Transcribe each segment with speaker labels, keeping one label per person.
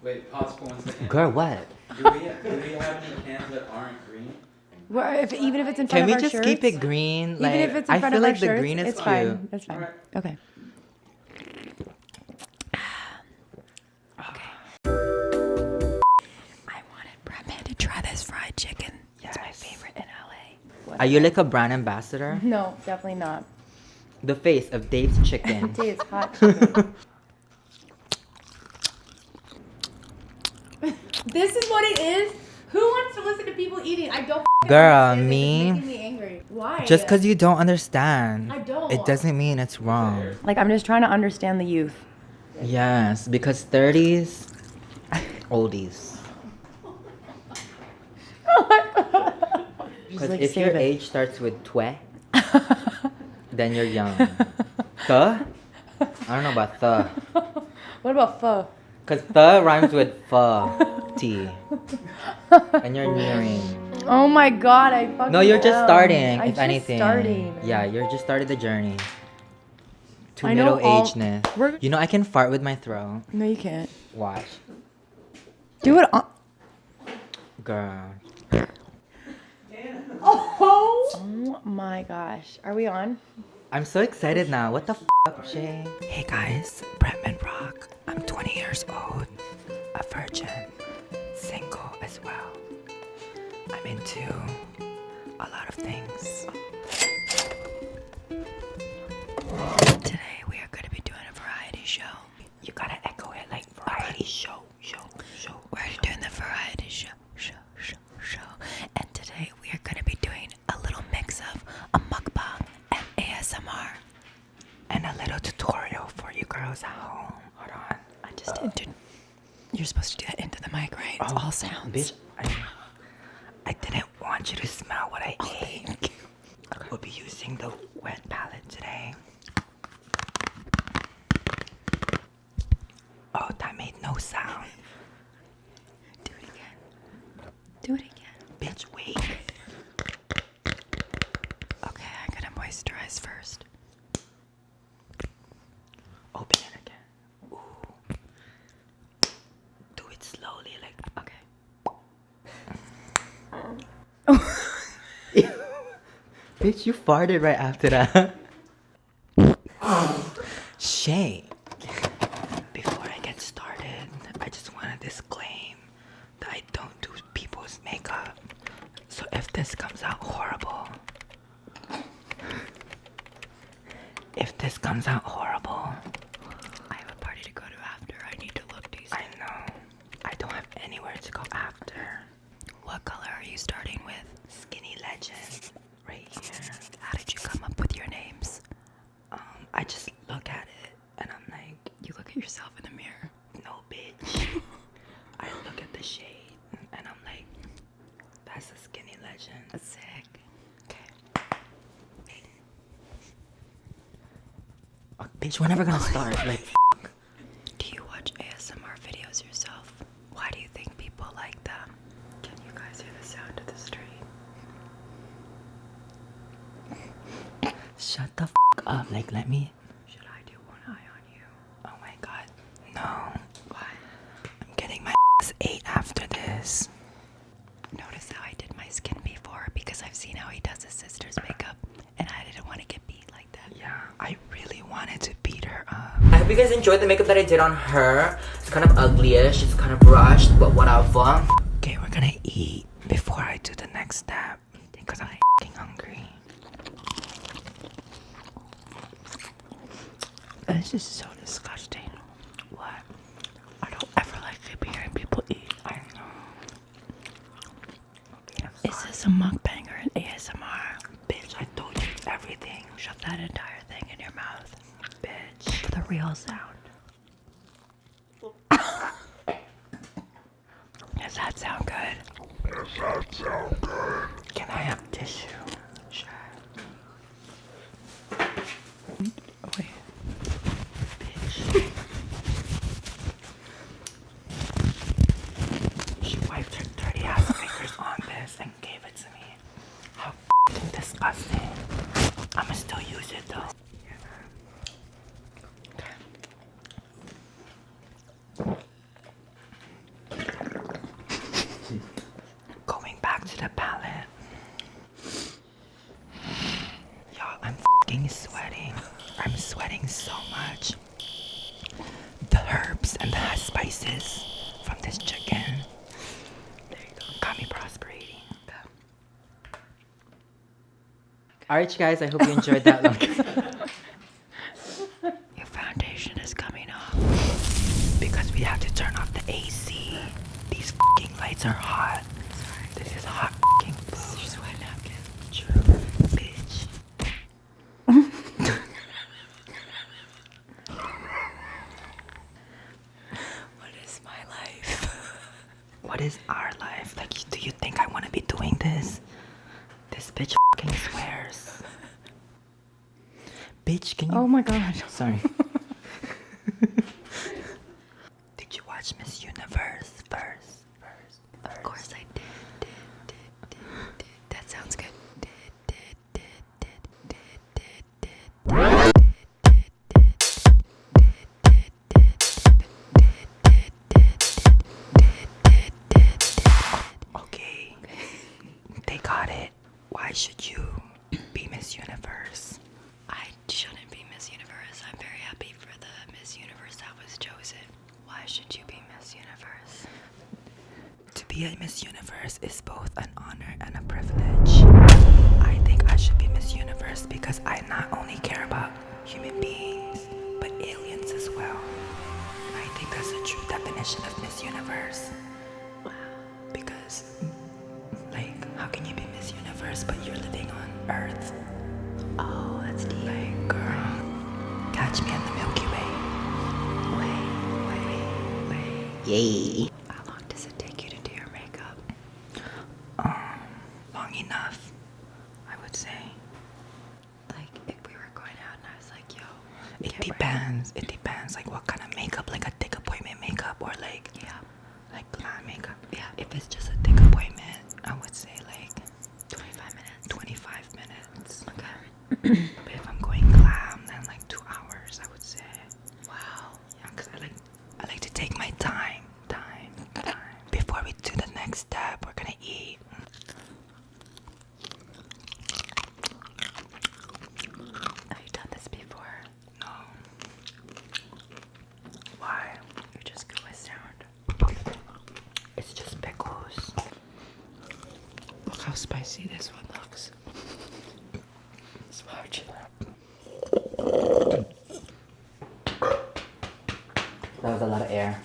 Speaker 1: Wait, pause for 1 second.
Speaker 2: Girl, what?
Speaker 1: Do we have any pants that aren't green?
Speaker 3: Well, even if it's in front
Speaker 2: Can
Speaker 3: of
Speaker 2: we
Speaker 3: our
Speaker 2: just
Speaker 3: shirts?
Speaker 2: keep it green?
Speaker 3: Even
Speaker 2: Like,
Speaker 3: if it's in front
Speaker 2: I
Speaker 3: of
Speaker 2: feel
Speaker 3: our
Speaker 2: like the
Speaker 3: shirts,
Speaker 2: green is
Speaker 3: it's
Speaker 2: cute.
Speaker 3: fine. It's fine.
Speaker 1: Alright.
Speaker 3: Okay. I wanted Bretman to try this fried chicken. It's my favorite in LA.
Speaker 2: Are you like a brand ambassador?
Speaker 3: No, definitely not.
Speaker 2: The face of Dave's chicken.
Speaker 3: Dave's hot chicken. This is what it is? Who wants to listen to people eating? I don't
Speaker 2: Girl,
Speaker 3: understand.
Speaker 2: me.
Speaker 3: It's making me angry. Why?
Speaker 2: Just because you don't understand.
Speaker 3: I don't.
Speaker 2: It doesn't mean it's wrong.
Speaker 3: Like, I'm just trying to understand the youth.
Speaker 2: Yes, because 30s, oldies. Because
Speaker 3: like,
Speaker 2: if
Speaker 3: save
Speaker 2: your
Speaker 3: it.
Speaker 2: age starts with twe, then you're young. Thuh? I don't know about thuh.
Speaker 3: What about pho?
Speaker 2: Because thuh rhymes with pho, tea. And you're nearing.
Speaker 3: Oh my god, I fucking
Speaker 2: No, you're just
Speaker 3: am.
Speaker 2: starting,
Speaker 3: I'm
Speaker 2: if
Speaker 3: just
Speaker 2: anything.
Speaker 3: starting.
Speaker 2: Yeah, you're just started the journey. To
Speaker 3: I know
Speaker 2: middle-agedness.
Speaker 3: we're-
Speaker 2: You know, I can fart with my throat.
Speaker 3: No, you can't.
Speaker 2: Watch.
Speaker 3: Do it on.
Speaker 2: Girl.
Speaker 3: Oh my gosh. Are we on?
Speaker 2: I'm so excited now. What the f, Shay? Hey guys, Bretman Rock. I'm 20 years old, a virgin, single as well. I'm into a lot of things. Today we are going to be doing a variety show. You gotta echo it like variety show. We're doing the variety show. And today we are going to be doing a little mix of a mukbang and ASMR. And a little tutorial for you girls at home. Hold on. I just entered. You're supposed to do that into the mic, right? It's all sounds. Bitch, I didn't want you to smell what I ate. We'll be using the wet palette today. Oh, that made no sound. Do it again. Do it again. Bitch, wait. Okay, I'm gonna moisturize first. Open it again. Ooh. Do it slowly, like, okay. Bitch, you farted right after that. Shay. Before I get started, I just want to disclaim that I don't do people's makeup. So if this comes out horrible, I have a party to go to after. I need to look decent. I know. I don't have anywhere to go after. What color are you starting with? Skinny Legend. Right here. How did you come up with your names? I just look at it and I'm like... You look at yourself in the mirror? No, bitch. I look at the shade and I'm like... That's a Skinny Legend. That's sick. Okay. Oh, bitch, we're never gonna start. Like, do you watch ASMR videos yourself? Why do you think people like them? Can you guys hear the sound of the street? Shut the f up. Like, let me. Should I do one eye on you? Oh my god. No. Why? I'm getting my ass ate after this. Notice how I did my skin before because I've seen how he does his sister's makeup and I didn't want to get beat like that. Yeah, I really wanted to beat her up. I hope you guys enjoyed the makeup that I did on her. It's kind of uglyish, it's kind of brushed, but whatever. Okay, we're gonna eat before I do the next step because I'm f***ing hungry. This is so disgusting. What? I don't ever like hearing people eat. I know. Is this a mukbang or an ASMR? Bitch, I told you everything. Shove that entire thing in your mouth. Bitch. For the real sound. Does that sound good? Can I have tissue? Sure. Wait. Bitch. She wiped her dirty ass fingers on this and gave it to me. How f***ing disgusting. I'ma still use it though. so much. The herbs and the spices from this chicken. There you go. Got me prosperating. Alright, you guys, I hope you enjoyed that look. Your foundation is coming off because we have to turn off the AC. These fucking lights are hot. This is hot fucking food. Just one napkin. True, bitch. What is my life? What is our life? Like, do you think I want to be doing this? This bitch fucking swears. Bitch, can you?
Speaker 3: Oh my god.
Speaker 2: Sorry. Did you watch Miss Universe first?
Speaker 3: Of course I did. That sounds good.
Speaker 2: Okay. They got it. Why should you be Miss Universe?
Speaker 3: I shouldn't be Miss Universe. I'm very happy for the Miss Universe that was chosen. Why should you be Miss Universe?
Speaker 2: To be a Miss Universe is both an honor and a privilege. I think I should be Miss Universe because I not only care about human beings, but aliens as well. I think that's the true definition of Miss Universe.
Speaker 3: Wow.
Speaker 2: Because, like, how can you be Miss Universe but you're living on Earth?
Speaker 3: Oh, that's deep.
Speaker 2: Like, girl, catch me in the Milky Way.
Speaker 3: Wait.
Speaker 2: Yay.
Speaker 3: How long does it take you to do your makeup?
Speaker 2: Long enough, I would say.
Speaker 3: Like, if we were going out and I was like, yo,
Speaker 2: It
Speaker 3: get ready.
Speaker 2: depends. It depends, like, what kind of makeup, like a thick appointment makeup or like glam makeup.
Speaker 3: Yeah.
Speaker 2: If it's just a thick appointment, I would say like
Speaker 3: 25 minutes.
Speaker 2: 25 minutes.
Speaker 3: Okay.
Speaker 2: But if I'm going glam, then like 2 hours, I would say.
Speaker 3: Wow.
Speaker 2: Yeah, because I like to take my time. Before we do the next step, we're gonna eat.
Speaker 3: Have you done this before?
Speaker 2: No. Why?
Speaker 3: You just go with sound.
Speaker 2: It's just pickles. Look how spicy this one looks.
Speaker 3: Smart.
Speaker 2: That was a lot of air.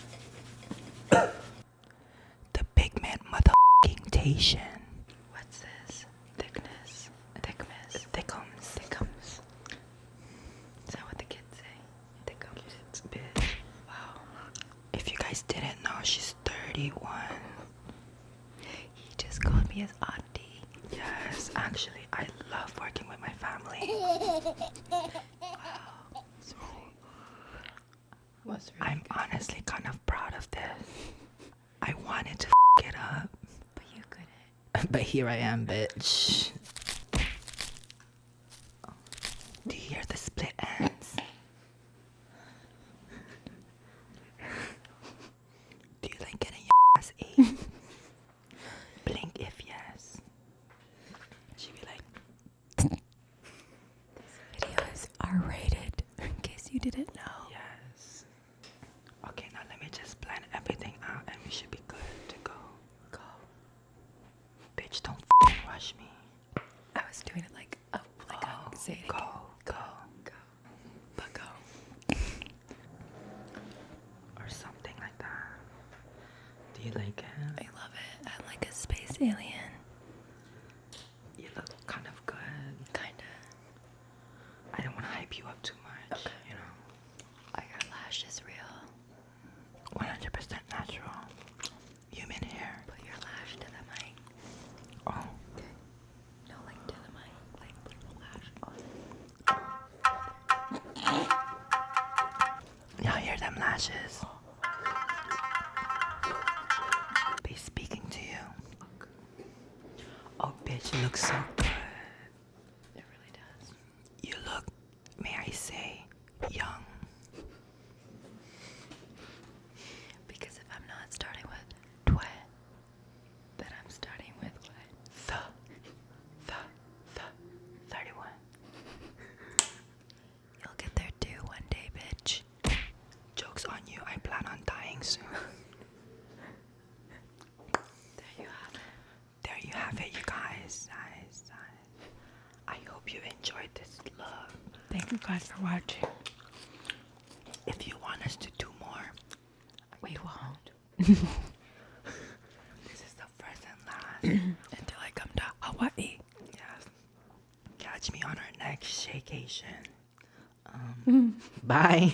Speaker 2: The pigment motherfucking-tation.
Speaker 3: What's this? Thickness. Thickness.
Speaker 2: Thickums.
Speaker 3: Is that what the kids say? Thickums.
Speaker 2: Bitch.
Speaker 3: Wow.
Speaker 2: If you guys didn't know, she's 31.
Speaker 3: He just called me his auntie.
Speaker 2: Yes, actually, I love working with my family.
Speaker 3: Wow. Sweet. What's really
Speaker 2: I'm
Speaker 3: good.
Speaker 2: honestly kind of proud of this. I wanted to it up.
Speaker 3: But you couldn't.
Speaker 2: But here I am, bitch. Do you hear the split ends? Do you like getting your ass ate? Blink if yes. She'd be like,
Speaker 3: Video is R-rated, in case you didn't know.
Speaker 2: yes. Okay, now let me just blend everything out and we should be good to go.
Speaker 3: Go.
Speaker 2: Bitch, don't rush me.
Speaker 3: I was doing it like a say it
Speaker 2: Go,
Speaker 3: again.
Speaker 2: go.
Speaker 3: Go. But go.
Speaker 2: Or something like that. Do you like it?
Speaker 3: I love it. I'm like a space alien.
Speaker 2: You look kind of good.
Speaker 3: Kinda.
Speaker 2: I don't want to hype you up too much,
Speaker 3: Okay.
Speaker 2: you know.
Speaker 3: Are your lashes real?
Speaker 2: 100% natural. Human hair.
Speaker 3: Put your lash to the mic.
Speaker 2: Oh,
Speaker 3: No, like to the mic. Like put the lash on.
Speaker 2: y'all hear them lashes? They speaking to you. Oh, bitch, you look so good.
Speaker 3: It really does.
Speaker 2: You look, may I say, young.
Speaker 3: Because if I'm not starting with what, then I'm starting with what?
Speaker 2: The 31.
Speaker 3: You'll get there too one
Speaker 2: Thank you guys for watching.
Speaker 4: If you want us to do more,
Speaker 2: We won't.
Speaker 4: this is the first and last.
Speaker 2: Until I come to Hawaii.
Speaker 4: Yes. Catch me on our next Shaycation. Bye.